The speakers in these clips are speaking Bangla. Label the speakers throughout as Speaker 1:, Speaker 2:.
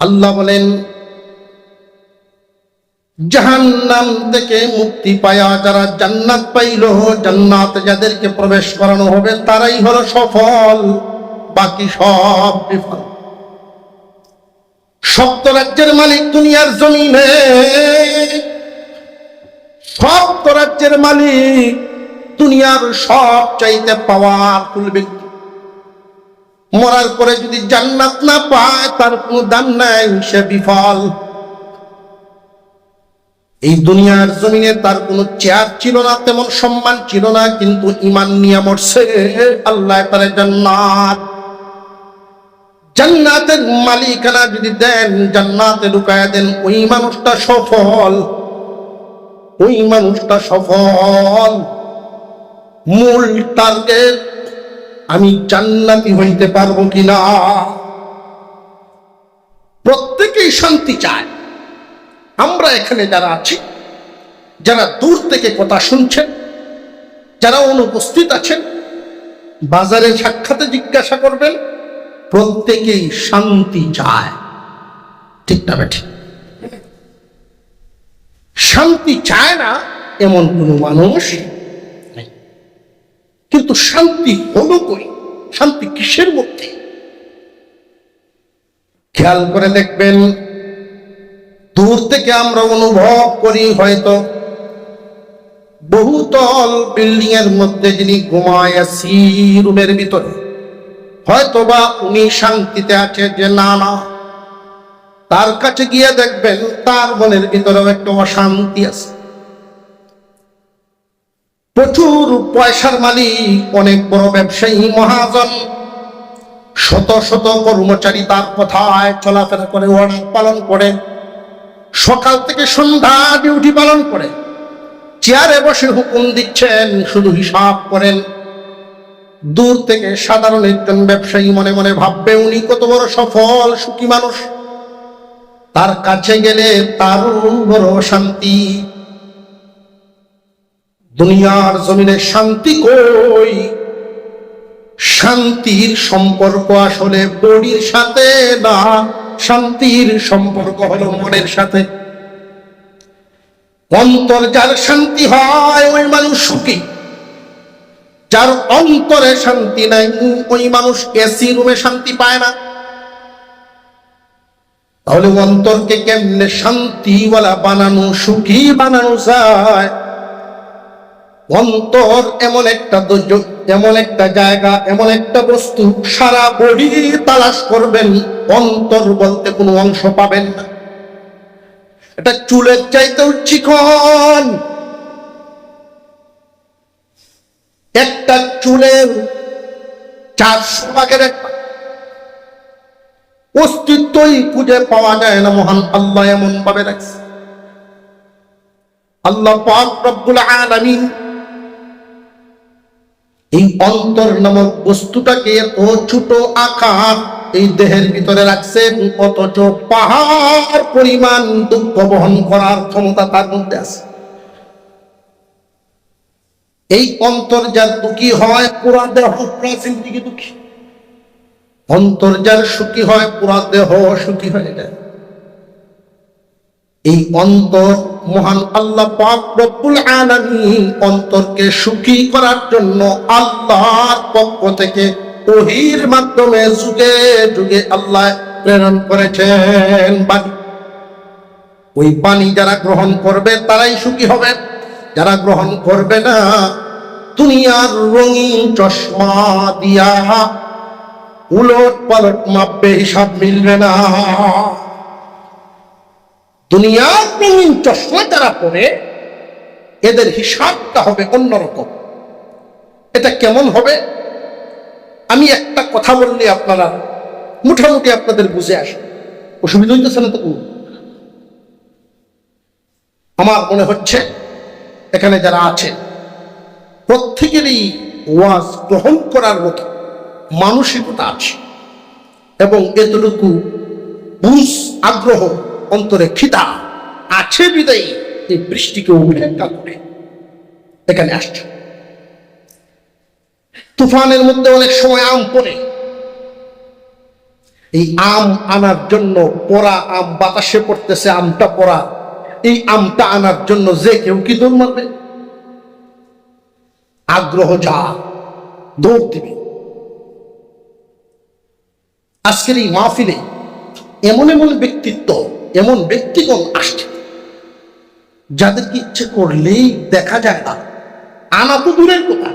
Speaker 1: আল্লাহ বলেন, জাহান্নাম থেকে মুক্তি পায়া যারা জান্নাত পাইল, জান্নাতে যাদেরকে প্রবেশ করানো হবে তারাই হলো সফল, বাকি সব বিফল। সপ্ত রাজ্যের মালিক দুনিয়ার জমিনে, সপ্ত রাজ্যের মালিক, দুনিয়ার সব চাইতে পাওয়ারফুল ব্যক্তি, মরার পরে যদি জান্নাত না পায় তার কোনো দাম নাই, সে বিফল। এই দুনিয়ার জমিনে তার কোনো চেয়ার ছিল না, তেমন সম্মান ছিল না, কিন্তু ঈমান নিয়ে মরছে, আল্লাহ তার জান্নাত, জান্নাতের মালিকানা যদি দেন, জান্নাতে ঢুকায়া দেন, ওই মানুষটা সফল, ওই মানুষটা সফল। মূল টার্গেট আমি জান্নাতি হইতে পারবো কিনা। প্রত্যেকেই শান্তি চায়। আমরা এখানে যারা আছি, যারা দূর থেকে কথা শুনছেন, যারা অনুপস্থিত আছেন, বাজারে সাক্ষাতে জিজ্ঞাসা করবেন, প্রত্যেকেই শান্তি চায়, ঠিক না বেঠিক? শান্তি চায় না এমন কোনো মানুষ নেই। কিন্তু শান্তি হলো কই? শান্তি কিসের মধ্যে? খেয়াল করে দেখবেন, দূর থেকে আমরা অনুভব করি হয়তো বহুতল বিল্ডিং এর মধ্যে যিনি ঘুমায় আছি রুমের ভিতরে, হয়তোবা উনি শান্তিতে আছে, যে না না, তার কাছে গিয়ে দেখবেন তার মনের ভিতরেও একটু অশান্তি আছে। প্রচুর পয়সার মালিক, অনেক বড় ব্যবসায়ী, মহাজন, শত শত কর্মচারী তার কথায় চলাফেরা করে, অর্ডার পালন করে, সকাল থেকে সন্ধ্যা ডিউটি পালন করে, চেয়ারে বসে হুকুম দিচ্ছেন, শুধু হিসাব করেন। দূর থেকে সাধারণ একজন ব্যবসায়ী মনে মনে ভাববে উনি কত বড় সফল সুখী মানুষ, তার কাছে গেলে তারও বড় শান্তি। দুনিয়ার জমিনে শান্তি কই? শান্তির সম্পর্ক আসলে বডির সাথে না, শান্তির সম্পর্ক হলো মনের সাথে। অন্তর যার শান্তি হয় ওই মানুষ সুখী, যার অন্তরে শান্তি নাই ওই মানুষ এসি রুমে শান্তি পায় না। তাহলে অন্তরকে কেমনে শান্তিওয়ালা বানানো, সুখী বানানো যায়? অন্তর এমন একটা এমন একটা জায়গা, এমন একটা বস্তু, সারা বডি তালাশ করবেন, অন্তর বলতে কোনো অংশ পাবেন না। এটা চুলের চাইতেও চিকন, একটা চুলের 400 ভাগের একটা অস্তিত্বই খুঁজে পাওয়া যায় না। মহান আল্লাহ এমন ভাবে রাখছে। আল্লাহ পাক রব্বুল আলামিন এই অন্তর নামক বস্তুটাকে এত ছোট আকার এই দেহের ভিতরে রাখছেন, অথচ পাহাড় পরিমাণ দুঃখ বহন করার ক্ষমতা তার মধ্যে আছে। এই অন্তর যার দুঃখী হয়, পুরা দেহ পুরা জিন্দেগি দুঃখী। অন্তর যার সুখী হয়, পুরা দেহ সুখী হয়ে যায়। এই অন্তর মহান আল্লাহ পাক রব্বুল আলামিন অন্তরকে সুখী করার জন্য আল্লাহর পক্ষ থেকে ওহীর মাধ্যমে যুগে যুগে আল্লাহ প্রেরণ করেছেন বাণী। ওই বাণী যারা গ্রহণ করবে তারাই সুখী হবে, যারা গ্রহণ করবে না, দুনিয়ার রঙিন চশমা দিয়া উলট পালট মাপবে, হিসাব মিলবে না। দুনিয়ার রঙিন চশমা যারা পরে, এদের হিসাবটা হবে অন্যরকম। এটা কেমন হবে? আমি একটা কথা বললে আপনারা মোটামুটি আপনাদের বুঝে আসে, অসুবিধা হইতেছে না তো? আমার মনে হচ্ছে এখানে যারা আছে প্রত্যেকেরই ওয়াজ গ্রহণ করার মতো মানসিকতা আছে, এবং এতটুকু বুঝ, আগ্রহ, অন্তরে খিদা আছে বিদায়ী এই বৃষ্টিকে উপেক্ষা করে এখানে আসছে। তুফানের মধ্যে অনেক সময় আম পড়ে, এই আম আনার জন্য, পড়া আম বাতাসে পড়তেছে, আমটা পড়া, এই আমটা আনার জন্য যে কেউ কি দৌড় মারবে? আগ্রহ যা দৌড় দিবে। আজকের এই মাহফিলে এমন এমন ব্যক্তিত্ব, এমন ব্যক্তিগণ আসছে যাদেরকে ইচ্ছে করলেই দেখা যায় না, আনা তো দূরের কথা,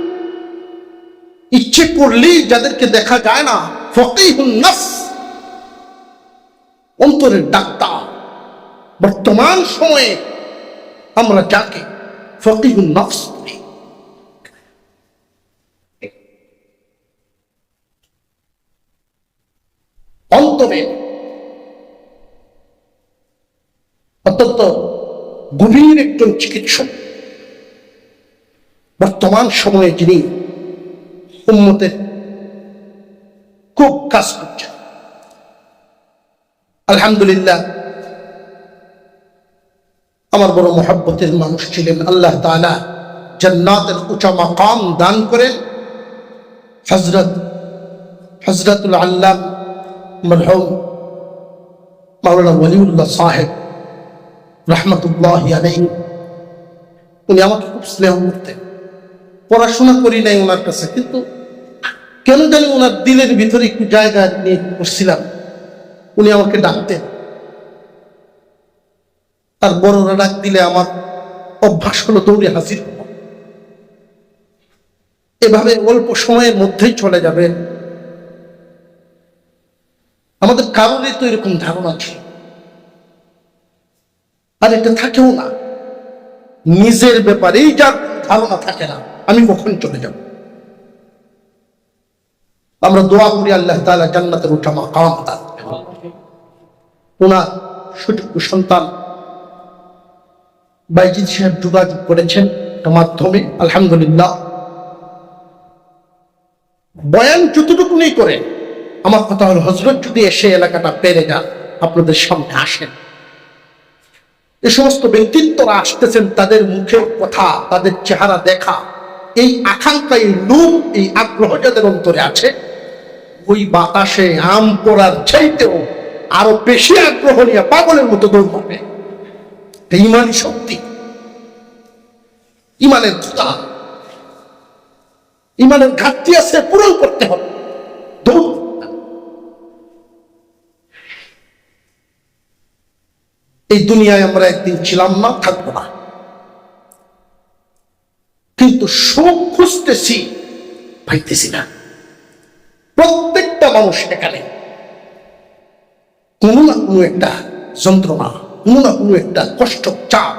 Speaker 1: ইচ্ছে করলেই যাদেরকে দেখা যায় না, ফকিহুন নফস, অন্তরের ডাক্তার। বর্তমান সময়ে আমরা যাকে ফকিহুন নফস বলি, অন্তরে অত্যন্ত গভীর একজন চিকিৎসক, বর্তমান সময়ে যিনি উম্মতের খুব কাজ করছেন। আলহামদুলিল্লাহ, আমার বড় মহব্বতের মানুষ ছিলেন। আল্লাহ তাআলা জান্নাতের উঁচা মাকাম দান করেন হযরতুল আল্লাম মরহুম মাওলানা ওয়ালিউল্লাহ সাহেব রাহমাতুল্লাহি আলাইহি। উনি আমাকে খুব স্নেহ করতেন। পড়াশোনা করি নাই ওনার কাছে, কিন্তু কেন জানি ওনার দিলের ভিতরে একটু জায়গা নিয়ে করছিলাম। উনি আমাকে ডাকতেন, আর বড়রা ডাক দিলে আমার অভ্যাস হলো দৌড়ে হাজির হওয়া। এভাবে অল্প সময়ের মধ্যেই চলে যাবে। আমাদের কারণে তো এরকম ধারণা ছিল, আর এটা থাকেও না। নিজের ব্যাপারেই যার ধারণা থাকে না, আমি কখন চলে যাব। আমরা দোয়া করি আল্লাহ তাআলা জান্নাতের উঁচা মাকাম দান করেন। ওনার সুযোগ্য সন্তান বাইজিদ সাহেব যোগাযোগ করেছেন মাধ্যমে, আলহামদুলিল্লাহ। বয়ান যতটুকুনি করে, আমার কথা হল হযরত যদি এসে এলাকাটা পেরে যান, আপনাদের সামনে আসেন, এই সমস্ত ব্যক্তিত্বরা আসতেছেন, তাদের মুখের কথা, তাদের চেহারা দেখা, এই আকাঙ্ক্ষা, এই লোভ, এই আগ্রহ যাদের অন্তরে আছে, ওই বাতাসে আম পড়ার চাইতেও আরো বেশি আগ্রহ নিয়ে পাগলের মতো দৌড় মারবে। ইমানি শক্তি, ইমানের ক্ষুধা, ইমানের ঘাটতি আছে, পূরণ করতে হবে। দৌড়। এই দুনিয়ায় আমরা একদিন ছিলাম না, থাকবো না, কিন্তু সুখ খুঁজতেছি, পাইতেছি না। প্রত্যেকটা মানুষ এখানে কোনো না কোনো একটা যন্ত্রণা, কোনো না কোনো একটা কষ্ট, চাপ,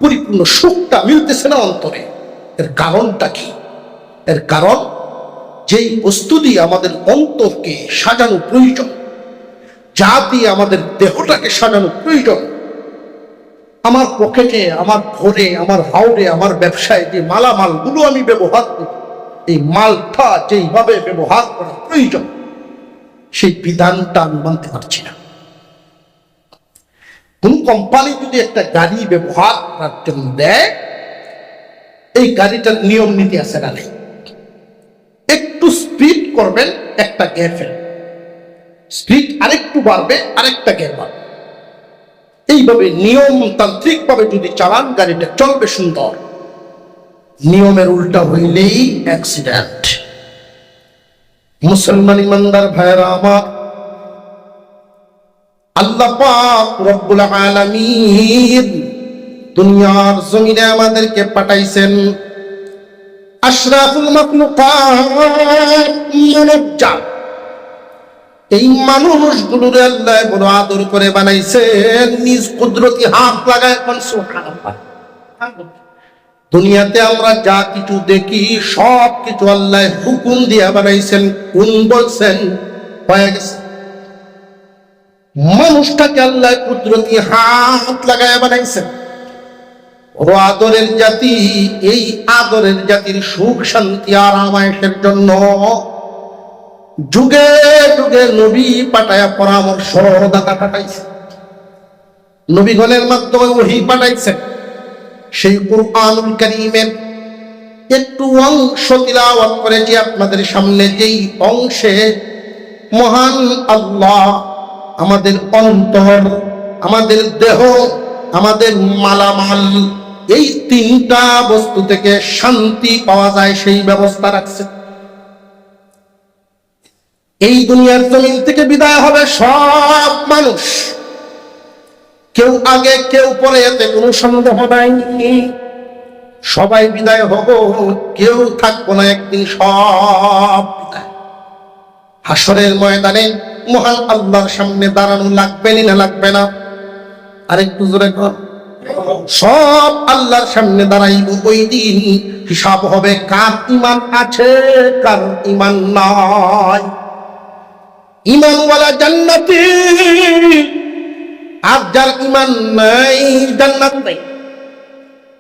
Speaker 1: পরিপূর্ণ সুখটা মিলতেছে না অন্তরে। এর কারণটা কি? এর কারণ, যেই বস্তু দিয়ে আমাদের অন্তরকে সাজানো প্রয়োজন, যা দিয়ে আমাদের দেহটাকে সাজানো প্রয়োজন, আমার পকেটে, আমার ঘরে, আমার হাওড়ে, আমার ব্যবসায় যে মালামালগুলো আমি ব্যবহার করি, এই মালটা যেইভাবে ব্যবহার করা প্রয়োজন, সেই বিধানটা আমি মানতে পারছি না। কোন কোম্পানি যদি একটা গাড়ি ব্যবহার করার জন্য দেয়, এই গাড়িটার নিয়ম নীতি আছে না নেই? একটু স্পিড করবেন, একটা গিয়ার ফেলবেন, স্পিড আরেকটু বাড়বে, আরেকটা গিয়ার বাড়বে। এইভাবে নিয়মতান্ত্রিক ভাবে যদি চালান, গাড়িটা চলবে সুন্দর। নিয়মের উল্টা হইলেই অ্যাক্সিডেন্ট। মুসলমান ইমানদার ভাইরা আমার, আল্লাহ পাক রব্বুল আলামিন দুনিয়ার জমিনে আমাদেরকে পাঠাইছেন আশরাফুল মাখলুকাত, মানবজাত। এই মানুষগুলোর আল্লাহ বড় আদর করে বানাইছেন, নিজ কুদরতি হাত লাগায়। সুবহানাল্লাহ। দুনিয়াতে আমরা যা কিছু দেখি, সব কিছু আল্লাহ হুকুম দিয়ে বানাইছেন। কোন বলছেন হয়ে গেছে। মানুষটাকে আল্লাহ কুদরতি হাত লাগায় বানাইছেন। ও আদরের জাতি, এই আদরের জাতির সুখ শান্তি আরাম আয়েশের জন্য যুগে যুগে নবী পাঠায়া পরামর্শ দাতা পাঠাইছে, নবীগণের মাধ্যমে ওহী পাঠাইছেন। সেই কুরআনুল কারীমের একটু অংশ তিলাওয়াত করেছি আপনাদের সামনে। যেই অংশে মহান আল্লাহ আমাদের অন্তর, আমাদের দেহ, আমাদের মালামাল, এই তিনটা বস্তু থেকে শান্তি পাওয়া যায় সেই ব্যবস্থা রাখছে। এই দুনিয়ার জমিন থেকে বিদায় হবে সব মানুষ, কেউ আগে কেউ পরে, এতে কোনো সন্দেহ নাই। সবাই বিদায় হব, কেউ থাকবো না একদিন, সব বিদায়। হাসরের ময়দানে মহান আল্লাহর সামনে দাঁড়ানো লাগবে না লাগবে না? আরেকটু জোরে কর। সব আল্লাহর সামনে দাঁড়াইব, ওই দিন হিসাব হবে কার ঈমান আছে কার ঈমান নাই। ঈমানওয়ালা জান্নাতি, আর যার ঈমান নাই জান্নাত নাই।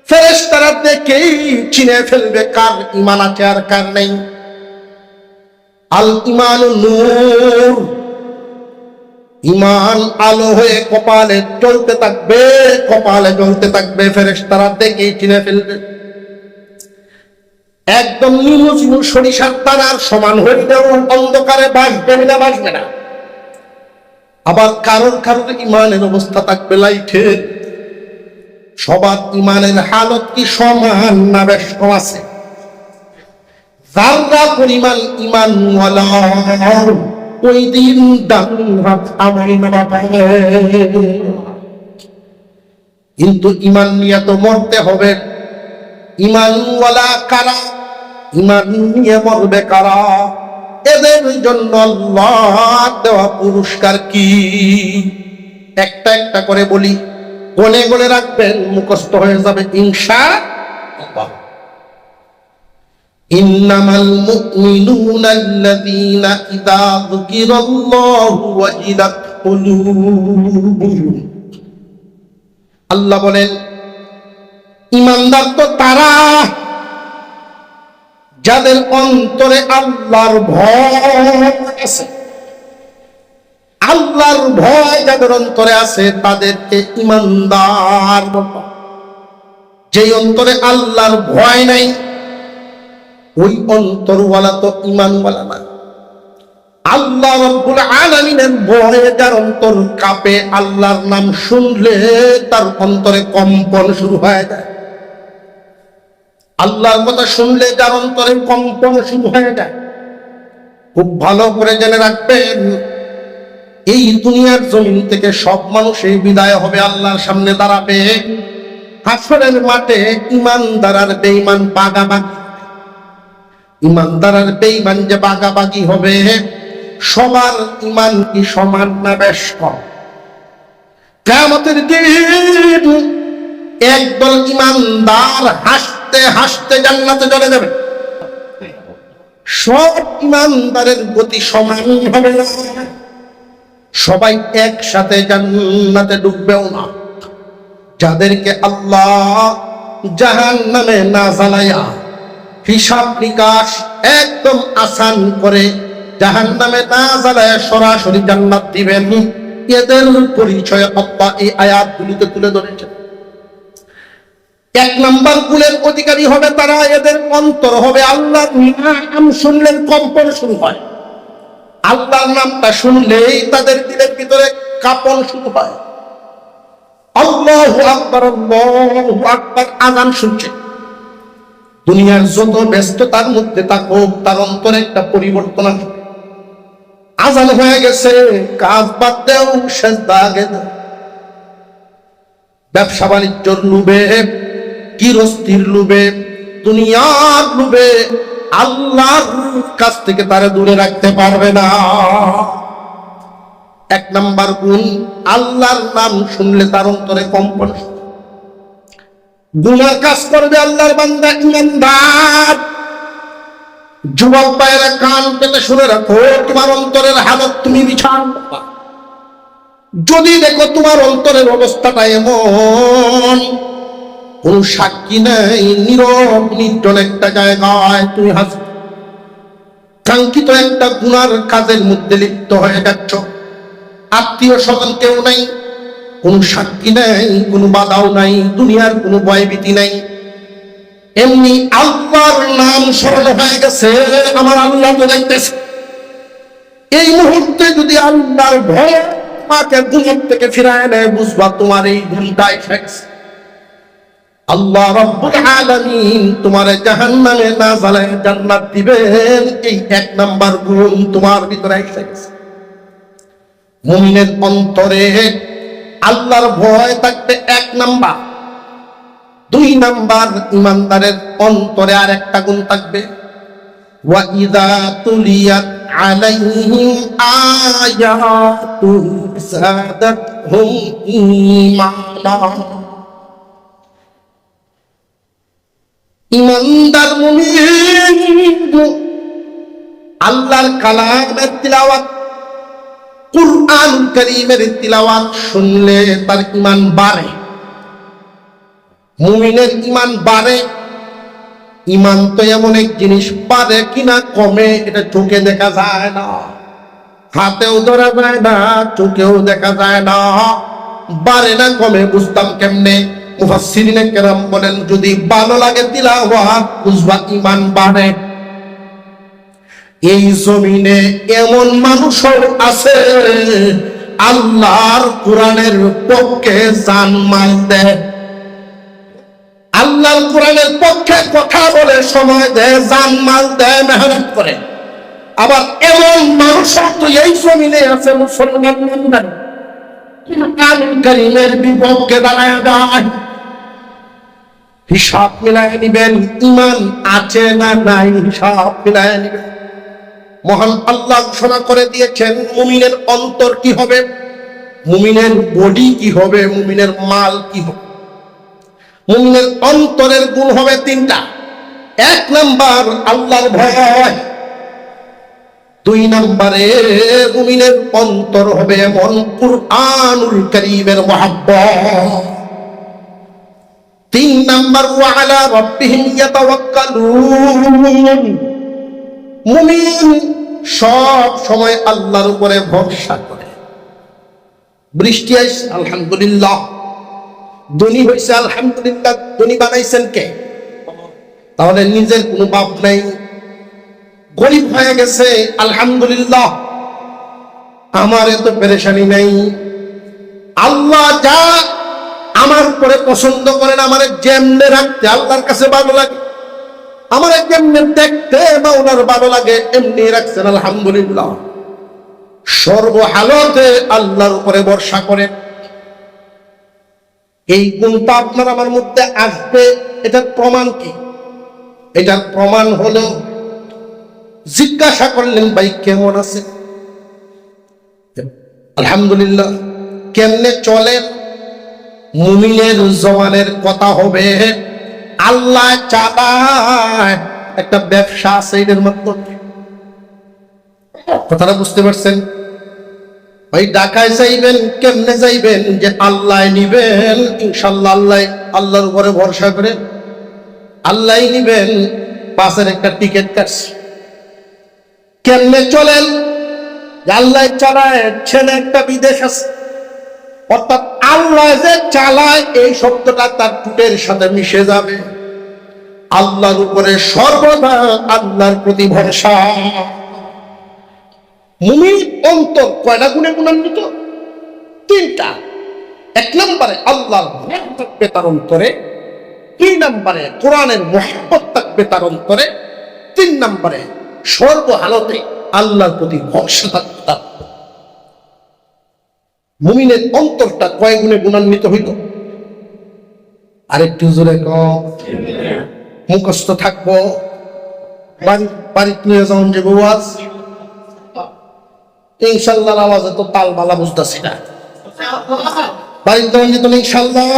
Speaker 1: ফেরেশতারা দেখেই চিনে ফেলবে কার ঈমান আছে আর কার নেই। আল ঈমানু নূর, ঈমান আলো হয়ে কপালে জ্বলতে থাকবে, কপালে জ্বলতে থাকবে, ফেরেশতারা দেখেই চিনে ফেলবে। একদম নিমুচিমু সরিষার দানার সমান হইলেও অন্ধকারে বাসবে না, বাসবে না। আবার কারোর কারোর ঈমানের অবস্থা থাকবে লাইটে। সবার ঈমানের হালত কি সমান না বেশ কম আছে? যারা পরিমাণ ঈমানওয়ালা ওই দিন ডান হাত আমল নামা পাবে। কিন্তু ঈমান নিয়ে তো মরতে হবে। ঈমানওয়ালা কারা? ঈমান নিয়ে মরবে কারা? এদের জন্য আল্লাহ দেওয়া পুরস্কার কি? একটা একটা করে বলি, গনে গনে রাখবেন, মুখস্থ হয়ে যাবে ইনশাআল্লাহ। ইন্নামাল মুমিনুনা আল্লাযীনা ইযা যুকিরাল্লাহু ওয়াজিলাত কুলুবুহুম। আল্লাহ বলেন ঈমানদার তো তারা যাদের অন্তরে আল্লাহর ভয় আছে। আল্লাহর ভয় যাদের অন্তরে আছে তাদেরকে ঈমানদার বলা। যেই অন্তরে আল্লাহর ভয় নাই ওই অন্তরওয়ালা তো ঈমানওয়ালা না। আল্লাহ রাব্বুল আলামিনের ভয়ে যার অন্তর কাঁপে, আল্লাহর নাম শুনলে তার অন্তরে কম্পন শুরু হয়ে যায়। আল্লাহর কথা শুনলে যার অন্তরে কম্পন শুরু হয়ে যায়। খুব ভালো করে জেনে রাখবেন, এই দুনিয়ার জমিন থেকে সব মানুষই বিদায় হবে, আল্লাহর সামনে দাঁড়াবে। হাসরের মাঠে ঈমানদার আর বেঈমান বাগাবাগি। ঈমানদার আর বেঈমান যে বাগাবাগি হবে, সবার ঈমান কি সমান না বেশ কম? কিয়ামতের দিন একদল ঈমানদার হাসতে হাসতে জান্নাতে চলে যাবে। সব ঈমানদারের গতি সমান হবে না, সবাই একসাথে জান্নাতে ঢুকবেও না। যাদেরকে আল্লাহ জাহান্নামে না জ্বালায়া হিসাব নিকাশ একদম আসান করে জাহান্নামে না জ্বালায়া সরাসরি জান্নাত দিবেন, এদের পরিচয় আল্লাহ এই আয়াতগুলিতে তুলে ধরেছেন। এক নাম্বার গুণের অধিকারী হবে তারা, এদের অন্তর হবে আল্লাহর নাম শুনলে কম্পন শুরু হয়। আল্লাহর নামটা শুনলেই তাদের দিলের ভিতরে কাঁপন শুরু হয়। আল্লাহু আকবার, আল্লাহু আকবার আযান শুনছে। দুনিয়ার যত ব্যস্ততার মধ্যে থাকুক, তার অন্তরে একটা পরিবর্তন আসবে। আযান হয়ে গেছে, কাজ বাদ দেও, সেজদা আগে দাও। ব্যবসা বাণিজ্যর লোভে, গৃহস্থির লোভে, দুনিয়ার লোভে আল্লাহর কাছ থেকে তারা দূরে রাখতে পারবে না। এক নাম্বার গুণ, আল্লাহর নাম শুনলে তার অন্তরে কম্পন। গুনার কাজ করবে আল্লাহর বান্দা ঈমানদার। যুবক ভাইয়েরা কান পেতে শুনে রাখো, তোমার অন্তরের হালত তুমি বিচার করবা। যদি দেখো তোমার অন্তরের অবস্থাটা এমন, কোন সাক্ষী নাই, নীরব নির্জন একটা জায়গায় তুমি কাঙ্ক্ষিত একটা গুনার কাজের মধ্যে লিপ্ত হয়ে যাচ্ছ, আত্মীয় স্বজন কেউ নাই, কোন সাক্ষী নাই, কোন বাধাও নাই, দুনিয়ার কোনো ভয়ভীতি নাই, এমনি আল্লাহর নাম স্মরণ হয়ে গেছে, আমার আল্লাহ তো দেখতেছে, এই মুহূর্তে যদি আল্লাহর ভয় তোমাকে ঘুম থেকে ফিরায় নেয়, বুঝবা তোমার এই ঘুমটা এসে গেছে। আল্লাহ রাব্বুল আলামিন তোমার জাহান্নামে না জ্বালায় জান্নাত দিবেন, এই এক নাম্বার গুণ তোমার ভিতরে এসে গেছে। মুমিনের অন্তরে আল্লাহর ভয় থাকবে এক নাম্বার। দুই নাম্বার, ইমানদারের অন্তরে আর একটা গুণ থাকবে, ওয়া ইযা তুলিয়াত আলাইহিম আয়াতু যাদাতহুম ঈমানা। ইমানদার মুমিন আল্লাহর কালামের তিলাওয়াত, কুরআন কারীমের তিলাওয়াত শুনলে তার ঈমান বাড়ে। মুমিনের ঈমান বাড়ে। ঈমান তো এমন এক জিনিস, বাড়ে কিনা কমে এটা চোখে দেখা যায় না, হাতেও ধরা যায় না, চোখেও দেখা যায় না। বাড়ে না কমে বুঝতাম কেমনে? মুফাসসিরিনে কেরাম বলেন, যদি ভালো লাগে তিলাওয়াত বুঝবা ঈমান বাড়ে। এই জমিনে এমন মানুষও আছে আল্লাহর কোরআনের পক্ষে জান মাল দেয়, আল্লাহর কোরআনের পক্ষে কথা বলে, সময় দেয়, জান মাল দেয়, মেহনত করে। আবার এমন মানুষ তো এই জমিনে আছে মুসলমান কোরআন কারীমের বিপক্ষে দাঁড়ায় যায়। হিসাব মিলায় নিবেন, ঈমান আছে না নাই, হিসাব মিলায় নিবেন। মহান আল্লাহ ঘোষণা করে দিয়েছেন মুমিনের অন্তর কি হবে, মুমিনের বডি কি হবে, মুমিনের মাল কি হবে। মুমিনের অন্তরের গুণ হবে তিনটা। এক নাম্বার আল্লাহর ভয়, দুই নাম্বারে মুমিনের অন্তর হবে এমন কুরআনুল কারীমের মুহাব্বত, তিন নাম্বার ওয়া আলা রাব্বিহিম ইয়াতাওয়াক্কালুন। মুমিন সব সময় আল্লাহর উপরে ভরসা করে। বৃষ্টি আইছে আলহামদুলিল্লাহ, ধনী হয়েছে আলহামদুলিল্লাহ। ধনী বানাইছেন কে? তাহলে নিজের কোনো বাপ নাই। গরিব হয়ে গেছে আলহামদুলিল্লাহ, আমার এত পেরেশানি নাই। আল্লাহ যা আমার উপরে পছন্দ করেন, আমার যেমনে রাখতে আল্লাহর কাছে ভালো লাগে, আমার যেমনে দেখতে মাওলার ভালো লাগে, এমনি রাখছেন আলহামদুলিল্লাহ। সর্বহালতে আল্লাহর উপরে ভরসা করেন। এই গুণটা আপনার আমার মধ্যে আসবে, এটার প্রমাণ কি? এটার প্রমাণ হলো, জিজ্ঞাসা করলেন ভাই কেমন আছে? আলহামদুলিল্লাহ। কেমনে চলেন? মুমিনের জবানের কথা হবে আল্লাহ চালায়, একটা ব্যবসা আছে এর মাধ্যমে। কথাটা বুঝতে পারছেন? ভাই ঢাকায় যাইবেন, কেমনে যাইবেন? যে আল্লাহ নিবেন, ইনশাল্লাহ আল্লাহ, আল্লাহর উপরে ভরসা করে আল্লাহ নিবেন। বাসের একটা টিকিট কাটছে। কেমনে চলেন? আল্লাহ চালায়, ছেলে একটা বিদেশ আছে। অর্থাৎ আল্লাহ যে চালায় এই শব্দটা তার টুটের সাথে মিশে যাবে। আল্লাহর উপরে সর্বদা আল্লাহর প্রতি ভরসা। মুমিন অন্তর কয়টা গুণে গুণান্বিত? তিনটা। এক নম্বরে আল্লাহর ভয় থাকবে তার অন্তরে, দুই নম্বরে কোরআনের মুহাব্বত থাকবে তার অন্তরে, তিন নম্বরে সর্বহালতে আল্লাহর প্রতি ভরসা থাকবে তার। মুমিনের অন্তরটা কয় গুণে গুণান্বিত হইল? আরেকটু জোরে কম। মুখস্থ থাকবো, বাড়ি নিয়ে যাওয়ান যে আওয়াজ, ইনশাল্লাহ আওয়াজে তো তাল বালা বুঝতেছি না। বাড়ির যাওয়ান যেত ইনশাল্লাহ।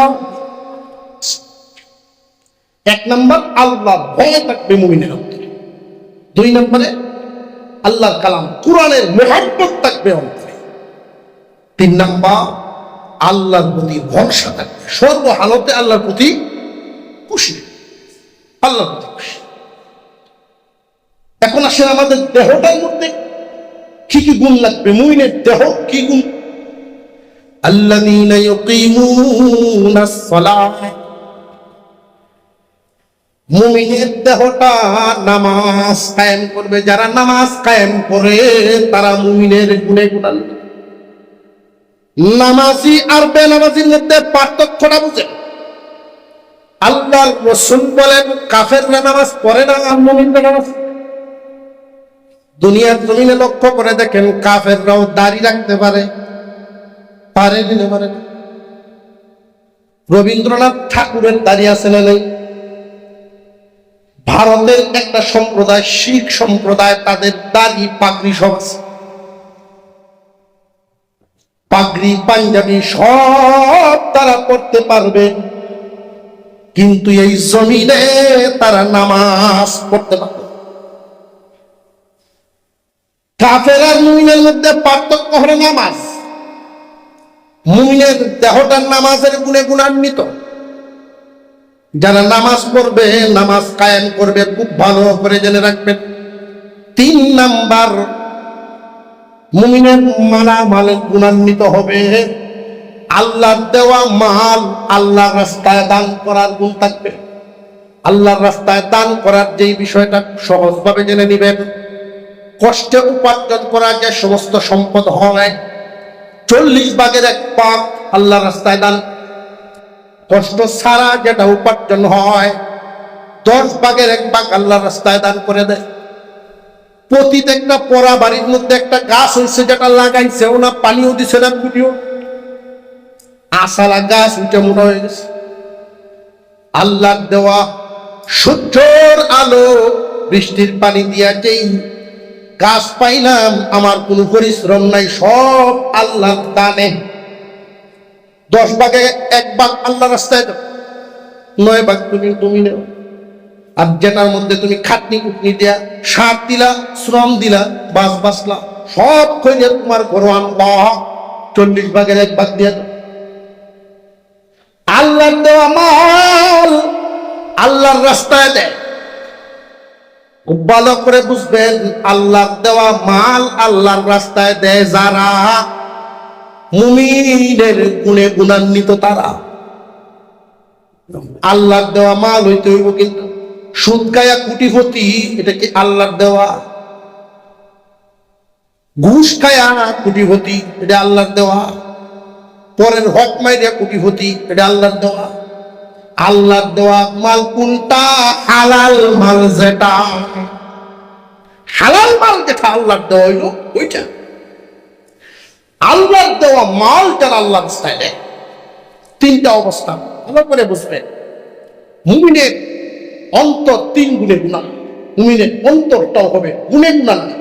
Speaker 1: এক নম্বর আল্লাহর ভয় থাকবে মুমিনের অন্তরে, দুই নম্বরে আল্লাহর কালাম কোরআনের মুহাব্বত থাকবে অন্তরে, তিন নম্বর আল্লাহর প্রতি ভরসা থাকবে। সর্বহালতে আল্লাহর প্রতি খুশি, আল্লাহর প্রতি খুশি। এখন আসেন আমাদের দেহটার মধ্যে কি কি গুণ লাগবে? মুমিনের দেহ কি গুণ? আল্লাযীনা ইউকিমুনাস সালাহ মুমিনের দেহটা নামাজ কায়েম করবে, যারা নামাজ কায়েম করে তারা মুমিনের গুণে গুণান্বিত। নামাজি আর বেনামাজির মধ্যে পার্থক্যটা বুঝেন। আল্লাহর রাসূল বলেন কাফেররা নামাজ পড়ে না আর মুমিনরা নামাজ। দুনিয়ার জমিনে লক্ষ্য করে দেখেন, কাফেররাও দাড়ি রাখতে পারে, পারে দিতে পারে না। রবীন্দ্রনাথ ঠাকুরের দাড়ি আছে না নেই? ভারতের একটা সম্প্রদায়, শিখ সম্প্রদায়, তাদের দাড়ি পাগড়ি সব আছে, পাগড়ি পাঞ্জাবি সব তারা পড়তে পারবে, কিন্তু এই জমিনে তারা নামাজ পড়তে পারবে। কাফের আর মুমিনের মধ্যে পার্থক্য হলো নামাজ। মুমিনের দেহটার নামাজের গুণে গুণান্বিত। যারা নামাজ পড়বে, নামাজ কায়েম করবে, খুব ভালো করে জেনে রাখবেন। 3 নাম্বার, মুমিনের মালামালের গুণান্বিত হবে। আল্লাহর দেওয়া মাল আল্লাহর রাস্তায় দান করার গুণ থাকবে। আল্লাহর রাস্তায় দান করার যেই বিষয়টা সহজভাবে জেনে নিবেন। কষ্টে উপার্জন করা যে সমস্ত সম্পদ হয়, 40 ভাগের 1 ভাগ আল্লাহর রাস্তায় দান। কষ্ট ছাড়া যেটা উপার্জন হয়, 10 ভাগের 1 ভাগ আল্লাহর রাস্তায় দান করে দেয়। প্রতিটা পড়া বাড়ির মধ্যে একটা গাছ হয়েছে, যেটা লাগাইছেও না, পানিও দিছে না, কুটিও আশালা গাছ উঠে মোটা হয়ে গেছে। আল্লাহর দেওয়া সূর্যের আলো, বৃষ্টির পানি দিয়া যেই গাছ পাইলাম, আমার কোনো পরিশ্রম নাই, সব আল্লাহর দানে। 10 ভাগে 1 ভাগ আল্লাহর রাস্তায় দাও, 9 ভাগ তুমি নেও। আর যেটার মধ্যে তুমি খাটনি কুটনি দিয়া, সার দিলা, শ্রম দিলা, বাঁচলা, সব খৈলে তোমার ঘরে আনবা, 40 ভাগের 1 ভাগ দিয়ে দাও। আল্লাহর দেওয়া মাল আল্লাহর রাস্তায় দেয়। খুব ভালো করে বুঝবেন, আল্লাহর দেওয়া মাল আল্লাহর রাস্তায় দেয় যারা, মুমিনের গুণে গুণান্বিত তারা। আল্লাহর দেওয়া মাল হইতে হইব, কিন্তু সুদ খায়া কোটিপতি, এটা কি আল্লাহর দেওয়া? ঘুষ খায়া কোটিপতি, এটা আল্লাহর দেওয়া? পরের হক মাইরা কোটিপতি, এটা আল্লাহর দেওয়া? আল্লাহর দেওয়া মাল কোনটা? হালাল মাল, যেটা হালাল মাল, যেটা আল্লাহর দেওয়া হইল ওইটা। আল্লাহর দেওয়া মাল যারা আল্লাহর রাস্তায় দেয়, 3টা অবস্থা ভালো করে বুঝবেন। মুমিনের অন্তর 3 গুণে গুণান। মুমিনের অন্তরটাও হবে গুণে গুণান্বিত,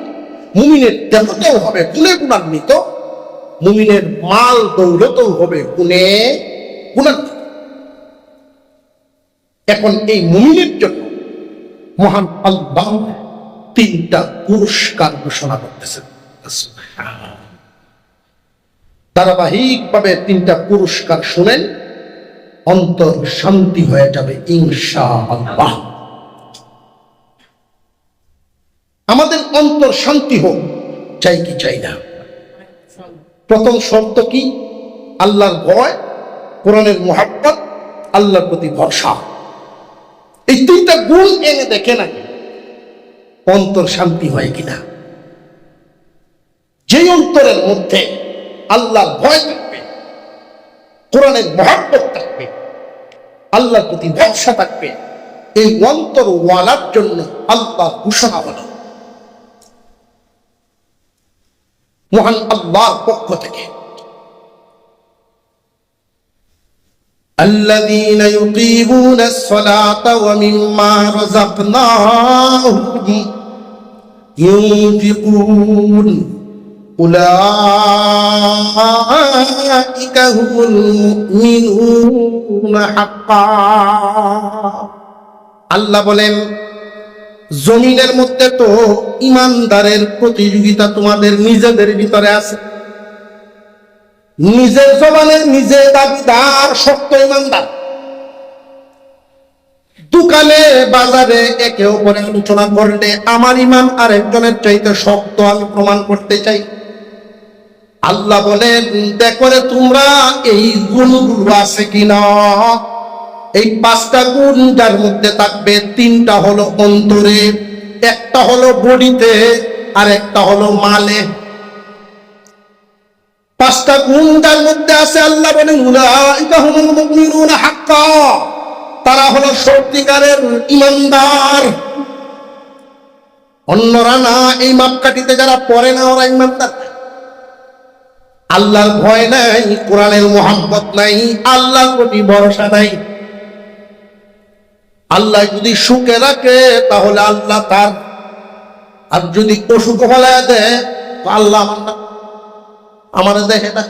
Speaker 1: মুমিনের দেহটাও হবে গুণে গুণান্বিত, মুমিনের মাল দৌলতও হবে গুণে গুণান্বিত। এখন এই মুমিনের জন্য মহান আল্লাহ 3টা পুরস্কার ঘোষণা করতেছেন। ধারাবাহিকভাবে 3টা পুরস্কার শুনেন, অন্তর শান্তি হয়ে যাবে ইনশাআল্লাহ। আমাদের অন্তর শান্তি হোক, চাই কি চাই না? প্রথম শর্ত কি? আল্লাহর ভয়, কোরআনের মুহাব্বত, আল্লাহর প্রতি ভরসা। এই 3টা গুণ এনে দেখে নাকি অন্তর শান্তি হয় কিনা। যে অন্তরের মধ্যে আল্লাহর ভয় থাকবে, কোরআনের মুহাব্বত থাকবে, আল্লাহর প্রতি ভরসা থাকবে, এই অন্তর ওয়ালার জন্য আল্লাহ ঘোষণা হল মহান আল্লাহর পক্ষ থেকে, الذين يقيمون الصلاة ومما رزقناهم ينفقون أولئك هم المؤمنون حقا। আল্লাহ বলেন, জমিনের মধ্যে তো ইমানদারের প্রতিযোগিতা তোমাদের নিজেদের ভিতরে আছে। নিজের জবানের নিজে দাবিদার, শক্ত ইমানদার। দোকানে বাজারে একে অপরে আলোচনা করলে আমার ইমান আরেকজনের চাইতে শক্ত, আমি প্রমাণ করতে চাই। আল্লাহ বলেন, দেখো রে তোমরা এই গুণগুলো আছে কিনা। এই 5টা গুণ যার মধ্যে থাকবে, 3টা হলো অন্তরে, একটা হলো বডিতে, আর একটা হলো মালে। 5টা গুণ যার মধ্যে আছে, আল্লাহ বলেন উলাইকা হুমুল মুমিনুনা হাক্কা, তারা হলো সত্যিকারের ঈমানদার। অন্যরা না, এই মাপকাঠিতে যারা পড়ে না ওরা ঈমানদার। আল্লাহর ভয় নাই, কোরআনের মোহাম্মত নাই, আল্লাহর প্রতি ভরসা নাই। আল্লাহ যদি সুখে রাখে তাহলে আল্লাহ তার, আর যদি অসুখ ফেলায় দেয় আল্লাহ আমার দেখে না।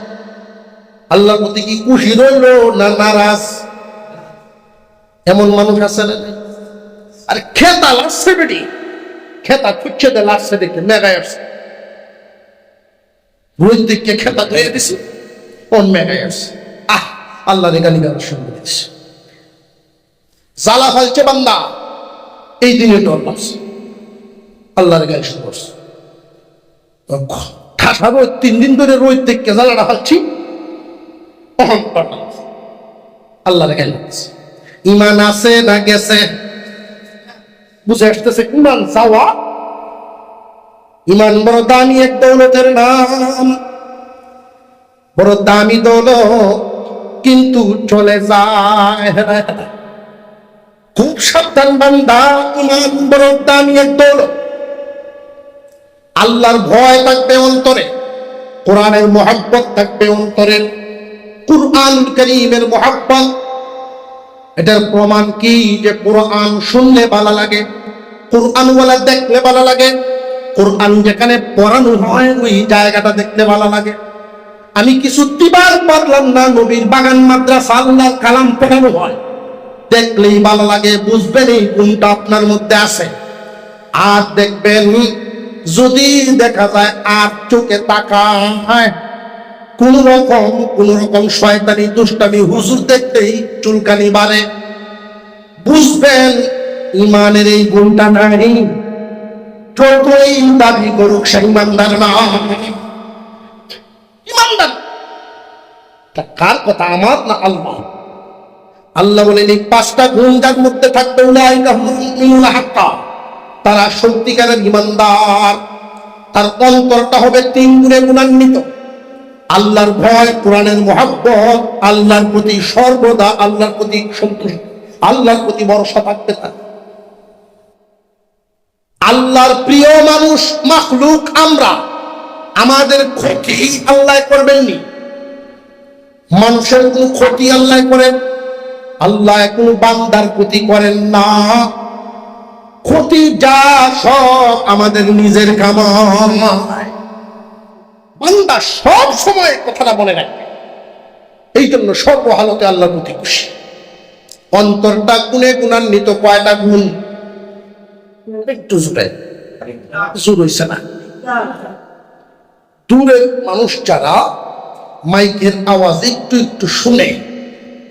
Speaker 1: আল্লাহর প্রতি কি খুশি রইল না নারাজ? এমন মানুষ আছে না? আরে খেতা লাগছে বেটি, খেতা খুঁজছে দে লাগছে দেখে মেঘায় আসছে, রোজ দিকে খেতা ধুয়ে দিছে, কোন মেঘায় আসছে। আল্লাহ রে গালি গালার সঙ্গে দিচ্ছে, জ্বালা ফেলছে বান্দা, এই দিনে ডর লাগছে, আল্লাহর গায়ে শুরু করছে। ঠাসা রোদ, 3 দিন ধরে রোদ দেখে জ্বালাটা ফালছি, আল্লাহর গায়ে লাগছে। ইমান আছে না গেছে? বুঝে আসতেছে ইমান চাওয়া। ইমান বড় দামি এক দৌলতের নাম, বড় দামি দৌলত, কিন্তু চলে যায়। খুব সাবধান বান্দা, ইমান বড় দামি এক দৌলত। আল্লাহর ভয় থাকবে অন্তরে, কোরআনের মুহাব্বত থাকবে অন্তরে, কুরআনুল কারীমের মুহাব্বত। এটার প্রমাণ কি? যে কোরআন শুনলে ভালো লাগে, কোরআন ওয়ালা দেখলে ভালো লাগে, কোরআন যেখানে পড়ানো হয় ওই জায়গাটা দেখতে ভালো লাগে। আমি কিছু দিবার পারলাম না, নবীর বাগান মাদ্রাসা আল্লাহর কালাম পড়ানো হয়, দেখলেই ভালো লাগে, বুঝবেন এই গুণটা আপনার মধ্যে আছে। আর দেখবেন যদি দেখা যায় আর চোখে তাকায়, কোন রকম শয়তানি দুষ্টামি হুজুর দেখতেই চুলকানি বাড়ে, বুঝবেন ইমানের এই গুণটা নাই। যতই দাবি করুক সে ইমানদার না। ইমানদার কার কথা, আমার না আল্লাহ? আল্লাহ বলেন এই 5টা গুণ যার মধ্যে থাকবে, উলাইকা হুমুল মুমিনুনা হাক্কা, তারা সত্যিকারের ইমানদার। তার অন্তরটা হবে 3 গুণে গুণান্বিত। আল্লাহর ভয়, কোরআনের মুহাব্বত, আল্লাহর প্রতি সর্বদা, আল্লাহর প্রতি সন্তুষ্ট, আল্লাহর প্রতি ভরসা থাকতে থাকে। আল্লাহর প্রিয় মানুষ মাখলুক আমরা, আমাদের ক্ষতি আল্লাহ করবেননি। মানুষের কোন ক্ষতি আল্লাহ করেন? আল্লাহ কোন বান্দার ক্ষতি করেন না। ক্ষতি যা সব আমাদের নিজের কামাই। বান্দা সব সময় কথাটা মনে রাখবে, এই জন্য সর্বহালতে আল্লাহর প্রতি খুশি। অন্তরটা গুণে গুণান্বিত। কয়টা গুণ? একটু জোর হইছে না? দূরের মানুষ যারা মাইকের আওয়াজ একটু একটু শুনে,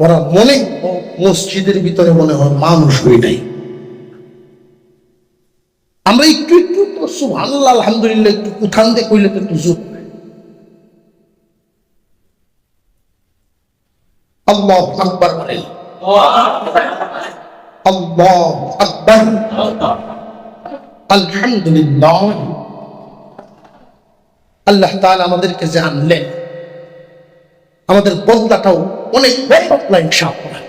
Speaker 1: ওরা মনে মসজিদের ভিতরে মনে হয় মানুষ হয়ে নাই। আমরা একটু একটু সুবহানাল্লাহ আলহামদুলিল্লাহ একটু উঠান দিয়ে কইলে তো একটু জোর। আল্লাহু আকবার বলেন, আল্লাহু আকবার, আলহামদুলিল্লাহ। আল্লাহ তাআলা আমাদেরকে যে আনলেন, আমাদের বদলাটাও অনেক বদলা ইনশাআল্লাহ।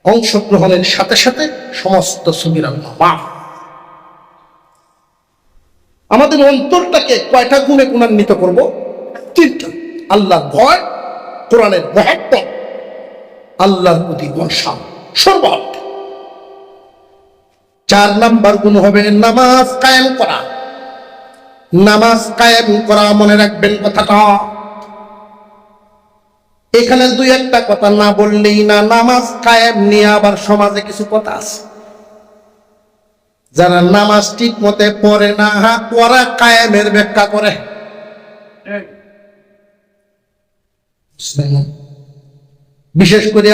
Speaker 1: অংশগ্রহণের সাথে সাথে সমস্ত সগীরা মাফ। আমাদের অন্তরটাকে কয়টা গুণে গুণান্বিত করব? 3টা। আল্লাহর ভয়, কোরআনের মুহাব্বত, আল্লাহর প্রতি ভরসা সর্বত। 4 নাম্বার গুণ হবে নামাজ কায়েম করা। নামাজ কায়েম করা, মনে রাখবেন কথাটা। এখানে 2-1টা কথা না বললেই না। নামাজ কায়েম নিয়ে আবার সমাজে কিছু কথা আছে। যারা নামাজ ঠিক মতে পড়ে না, ওরা কায়েমের ব্যাখ্যা করে। বিশেষ করে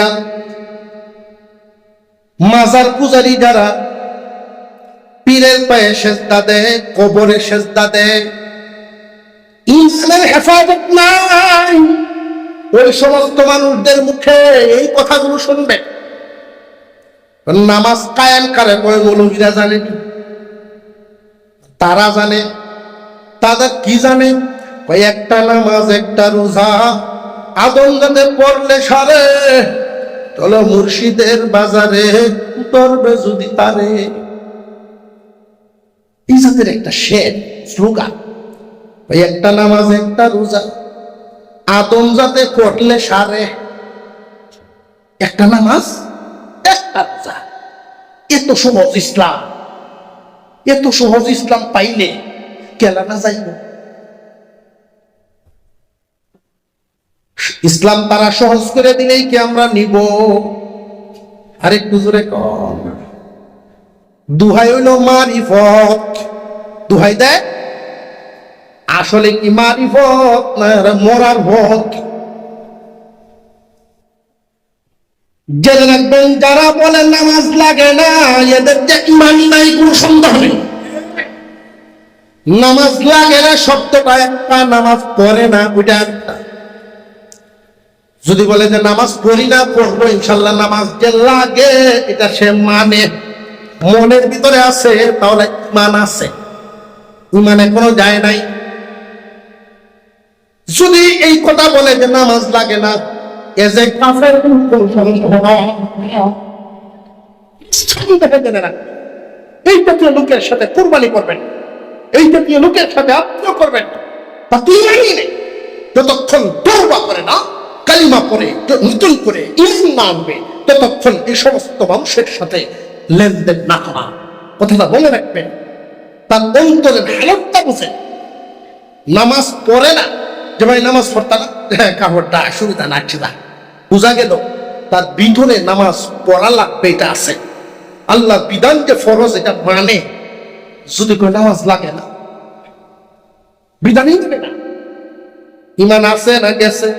Speaker 1: মাজার পূজারী যারা পীরের পায়ে সেজদা দেয়, কবরে সেজদা দেয়, ইসলামের হেফাজত নাই। ওই সমস্ত মানুষদের মুখে এই কথাগুলো শুনবে। নামাজ কায়েম করে ওই মৌলবীরা জানেনি, তারা জানে। তাদের কি জানে? একটা নামাজ একটা রোজা আদম যাতে পড়লে সারে, চলো মুর্শিদের বাজারে উতরবে যদি তারে। ইজাতের একটা শের স্লোগান, একটা নামাজ একটা রোজা আদম যাতে পড়লে সারে, একটা নামাজ একটা রোজা। এত সহজ ইসলাম, এত সহজ ইসলাম পাইলে কেলা না যাইব? ইসলাম তারা সহজ করে দিলেই কি আমরা নিব? আরেকটু জোরে কম। দুহাই হইল মারিফত, দুহাই দেয় আসলে কি মারিফত না মরার ভোগ? জেনে রাখবেন যারা বলে নামাজ লাগে না, এদের যে ইমান নাই কোনো সন্দেহ নেই। নামাজ লাগে না শব্দটা একটা, নামাজ পড়ে না ওইটা একটা। যদি বলে যে নামাজ পড়ি না, পড়বো ইনশাল্লাহ, নামাজ যে লাগে এটা সে মানে, মনের ভিতরে আছে, তাহলে ইমান আছে, ইমানে কোনো যায় নাই। যদি এই কথা বলে যে নামাজ লাগে না, এ যে কাফের, এই জাতীয় লোকের সাথে কুরবানি করবেন, এই জাতীয় লোকের সাথে আত্মীয় করবেন, তা তুই নেই যতক্ষণ তওবা করে না, কালিমা পড়ে নতুন করে ইমান না আনবে, ততক্ষণ এই সমস্ত মানুষের সাথে লেনদেন না করা। কথাটা মনে রাখবেন, তার অন্তরের হালতটা বুঝে। নামাজ পড়ে না যে ভাই নামাজ পড়তা না, কাপড়টা সুবিধা নাচছে না, বোঝা গেল তার ভিতরে নামাজ পড়া লাগবে, এটা আছে। আল্লাহ বিধান যে ফরজ এটা মানে, যদি করে নামাজ লাগে না, বিধানই দেবে না। ইমান আছে না গেছে?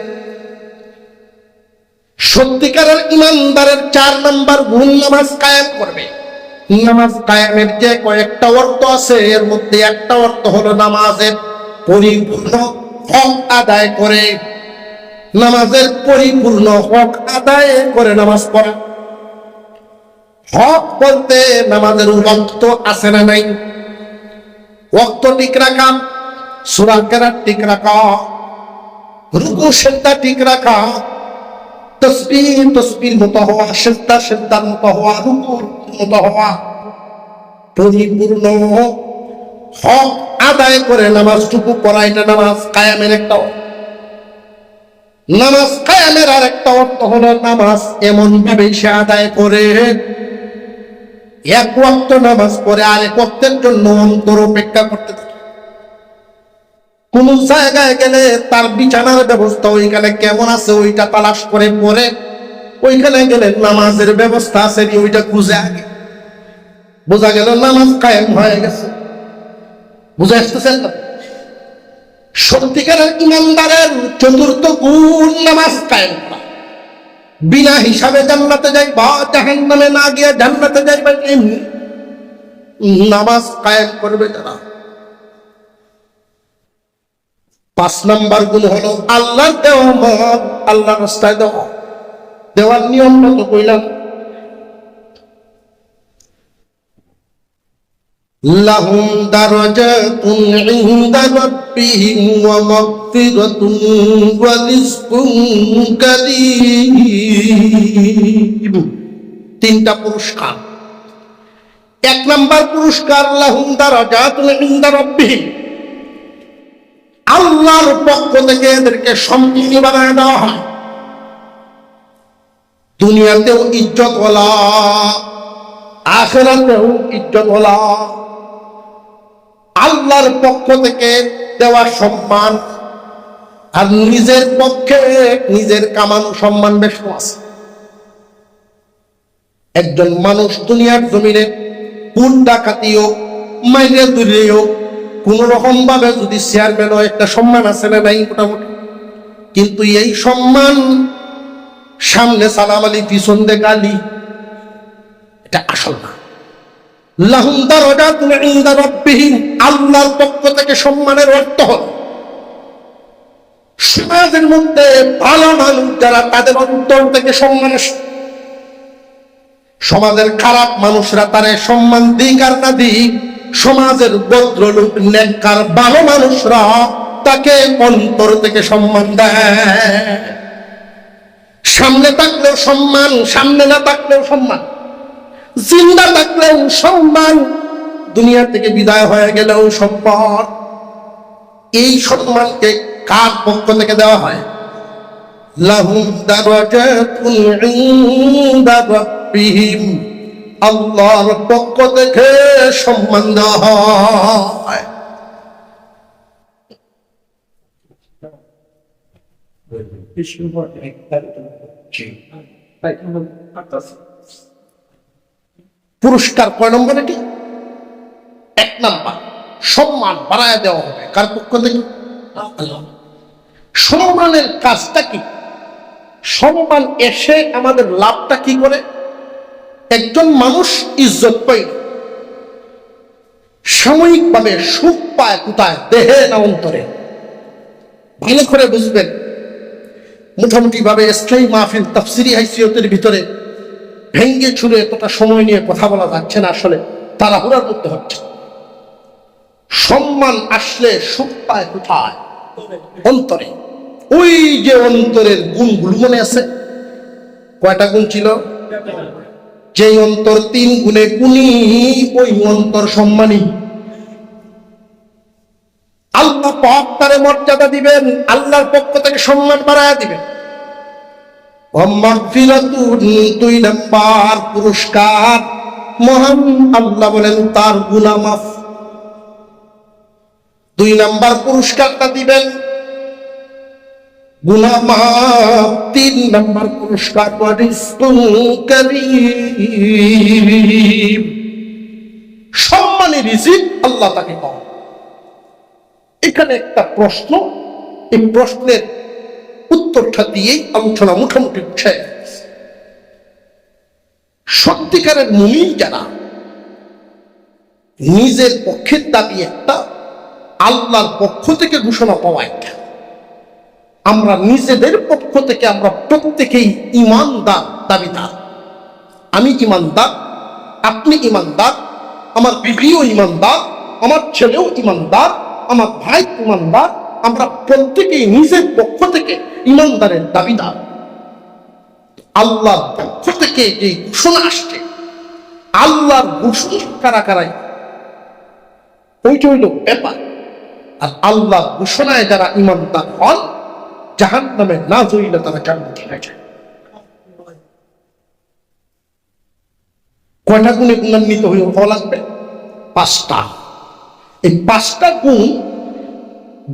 Speaker 1: সত্যিকারের ইমানদারের 4 নাম্বার গুণ নামাজ কায়েম করবে। নামাজ কায়েমের যে কয়েকটা অর্থ আছে, এর মধ্যে একটা অর্থ হলো নামাজের পরিপূর্ণ হক আদায় করে, নামাজের পরিপূর্ণ হক আদায় করে নামাজ পড়া। হক বলতে নামাজের ওয়াক্ত আছে না নাই? ওয়াক্ত ঠিক রাখা, সূরা কেরাত ঠিক রাখা, রুকু সিজদা ঠিক রাখা, তসবিহ মতো হওয়া, সিজদার মতো হওয়া, রুকুর মতো হওয়া, পরিপূর্ণ হক আদায় করে নামাজটুকু পড়া, এটা নামাজ কায়েমের একটা। নামাজ কায়েমের আর একটা অর্থ হলো নামাজ এমন ভাবে সে আদায় করে, এক ওয়াক্ত নামাজ পড়ে আরেক ওয়াক্তের জন্য অন্তর অপেক্ষা করতে থাকে। কোন জায়গায় গেলে তার বিছানার ব্যবস্থা ওইখানে কেমন আছে ওইটা তালাশ করে পড়ে, ওইখানে গেলে নামাজের ব্যবস্থা আছে ওইটা খুঁজে আগে, বোঝা গেল নামাজ কায়েম হয়ে গেছে। বুঝে আসতেছেন না? সত্যিকারের ইমানদারের 4র্থ গুণ নামাজ কায়েম করা। বিনা হিসাবে জান্নাতে যাইবা, জাহান্নামে না গিয়ে জান্নাতে যাইবা, এমনি নামাজ কায়েম করবে যারা। 5 নাম্বার গুণ হলো আল্লাহর দেওয়া মাল আল্লাহর রাস্তায় দেওয়া। দেওয়ার নিয়মটা তো কইলাম, লাহুম দারাজাতুন ইনদা রাব্বিহিম ওয়া মাগফিরাতুন ওয়া রিজকুন কারীম। 3টা পুরস্কার। 1 নাম্বার পুরস্কার লাহুম দারাজাতুন ইনদা রাব্বিহিম, আল্লাহর পক্ষ থেকে এদেরকে সম্মানী বানায় দেওয়া হয়। দুনিয়াতেও ইজ্জতওয়ালা, আখিরাতেও ইজ্জতওয়ালা। আল্লাহর পক্ষ থেকে দেওয়া সম্মান আর নিজের পক্ষে নিজের কামানো সম্মান বেশ আছে। একজন মানুষ দুনিয়ার জমিনে কোন ডাকাতিও মাইরে দূরেও কোন রকম ভাবে যদি চেয়ারম্যান হয়, একটা সম্মান আছে না নাই মোটামুটি, কিন্তু এই সম্মান সামনে সালাম আলী পিছন দে গালি, এটা আসল না। লাহুম দারাজাতুন ইনদা রাব্বিহিম, আল্লাহর পক্ষ থেকে সম্মানের অর্থ হল সমাজের মধ্যে ভালো মানুষ যারা, তাদের অন্তর থেকে সম্মান আসে। সমাজের খারাপ মানুষরা তারে সম্মান দিক আর না দিক, সমাজের ভদ্রলোক নেককার ভালো মানুষরা তাকে অন্তর থেকে সম্মান দেয়। সামনে থাকলেও সম্মান, সামনে না থাকলেও সম্মান, জিন্দা থাকলেও সম্মান, দুনিয়া থেকে বিদায় হয়ে গেলেও সম্মান। এই সম্মানকে কার পক্ষ থেকে দেওয়া হয়? লাহুম দারাজাতুন ইনদা রাব্বিহিম, আল্লাহর পক্ষ থেকে সম্মান দেওয়া হয়। পুরস্কার কয় নম্বর? এটি 1 নম্বর, সম্মান বাড়ায় দেওয়া হবে। কার পক্ষ থেকে? আল্লাহ। সম্মানের কাজটা কি? সম্মান এসে আমাদের লাভটা কি করে? একজন মানুষ ইজ্জত পায় সাময়িকভাবে, সুখ পায় কোথায়? দেহে না অন্তরে? ভালো করে বুঝবেন। মোটামুটি ভাবে ইসলামী মাহফিল তাফসিরি হাইসিয়তের ভিতরে ভেঙ্গে ছুড়ে এতটা সময় নিয়ে কথা বলা যাচ্ছে না, আসলে তাড়াহুড়ার মধ্যে হচ্ছে। সম্মান আসলে সুখ পায় কোথায়? অন্তরে। ওই যে অন্তরের গুণগুলো মনে আছে? কয়টা গুণ ছিল? যে অন্তর 3 গুণে গুণী, ওই অন্তর সম্মানী। আল্লাহ পাক তারে মর্যাদা দিবেন, আল্লাহর পক্ষ থেকে সম্মান বাড়ায়া দিবেন। মাগফিরাতুন 2 নাম্বার পুরস্কার, মহান আল্লাহ বলেন তার গুনাহ মাফ। 2 নাম্বার পুরস্কারটা দিবেন, গুনাহ মাফ। 3 নাম্বার পুরস্কার রিজকুন কারীম, সম্মানী রিজিক আল্লাহ তাকে পাওয়া। এখানে একটা প্রশ্ন, এই প্রশ্নের উত্তরটা দিয়েই আলোচনা মোটামুটি উঠে। সত্যিকারের মুমিন যারা, নিজের পক্ষের দাবি একটা, আল্লাহর পক্ষ থেকে ঘোষণা পাওয়া একটা। আমরা নিজেদের পক্ষ থেকে আমরা প্রত্যেকেই ঈমানদার দাবিদার। আমি ঈমানদার, আপনি ঈমানদার, আমার বিবিও ঈমানদার, আমার ছেলেও ঈমানদার, আমার ভাই ঈমানদার। আমরা প্রত্যেকেই নিজের পক্ষ থেকে ঈমানদারের দাবিদার। আল্লাহর পক্ষ থেকে যে ঘোষণা আসছে, আল্লাহর ঘোষণা কারা কারাই, ওইটা হইল ব্যাপার। আর আল্লাহর ঘোষণায় যারা ঈমানদার হন, জাহান্নামে না জড়িলে তারা জান্নাতি হয়ে যায়। কয়টা গুণে গুণান্বিত হওয়া লাগবে? 5টা। এই 5টা গুণ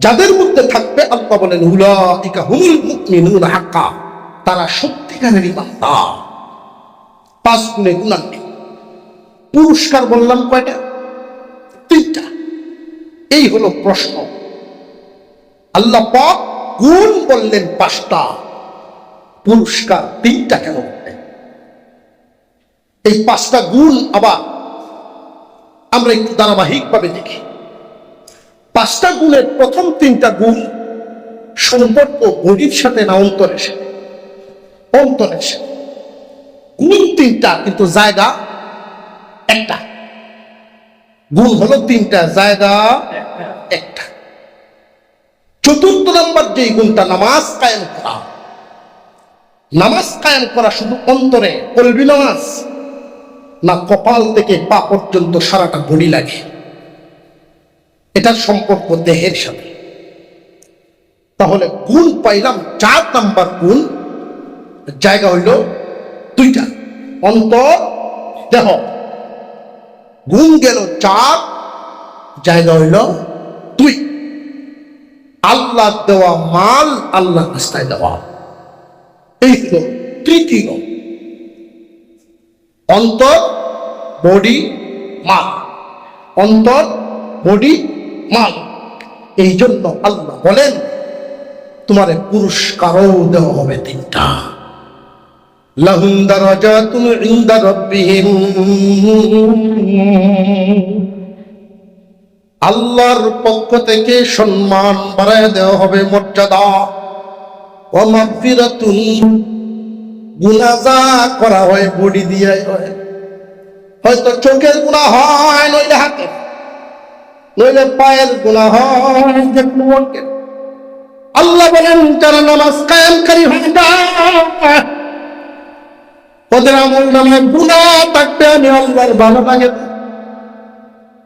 Speaker 1: যাদের মধ্যে থাকবে, আল্লাহ বলেন উলাইকা হুমুল মুমিনুনা হাক্কা, তারা সত্যিকারের ঈমানদার। 5 গুণে গুণান্বিত। পুরস্কার বললাম কয়টা? 3টা। এই হলো প্রশ্ন। আল্লাহ পাক গুণ বললেন 5টা, পুরস্কার 3টা কেন বললেন? এই 5টা গুণ আবার আমরা একটু ধারাবাহিকভাবে দেখি। 5টা গুণের প্রথম 3টা গুণ সম্পর্ক বডির সাথে না অন্তরের সাথে? অন্তরের সাথে। গুণ 3টা কিন্তু জায়গা একটা। গুণ হলো 3টা, জায়গা একটা। 4র্থ নম্বর যে গুণটা, নামাজ কায়েম করা। নামাজ কায়েম করা শুধু অন্তরে, কলবি নামাজ না, কপাল থেকে পা পর্যন্ত সারাটা বডি লাগে। এটার সম্পর্ক দেহের সাথে। তাহলে গুণ পাইলাম 4 নাম্বার গুণ, জায়গা হইল 2টা, অন্তর দেহ। গুণ গেল 4, জায়গা হইল 2। আল্লাহ দেওয়া মাল, আল্লাহ রাস্তায় দেওয়া, এই হলো 3য়। অন্তর, বডি, মাল। অন্তর, বডি, মাল। এই জন্য আল্লাহ বলেন তোমারে পুরস্কারও দেওয়া হবে 3টা। লাহুম দারাজাতুন ইনদা রাব্বিহিম, আল্লাহর পক্ষ থেকে সম্মান বাড়ায় দেওয়া হবে, মর্যাদা। ওয়া মাগফিরাতুন, গুনাহ যা করা হয় বডি দিয়ে হয়, হয়তো চোখের গুনাহ হয়, নইলে হাতের, নইলে পায়ের গুনাহ হয়, যে কোনো অঙ্গের। আল্লাহ বলেন যারা নামাজ কায়েমকারী হয় না, ওদের আমল নামায় গুনাহ থাকবে, আমি আল্লাহর ভালো লাগে না।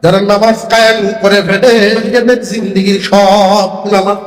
Speaker 1: যারা নামাজ কায়েম করে ফেলে, এদের জিন্দেগির সব নামাজ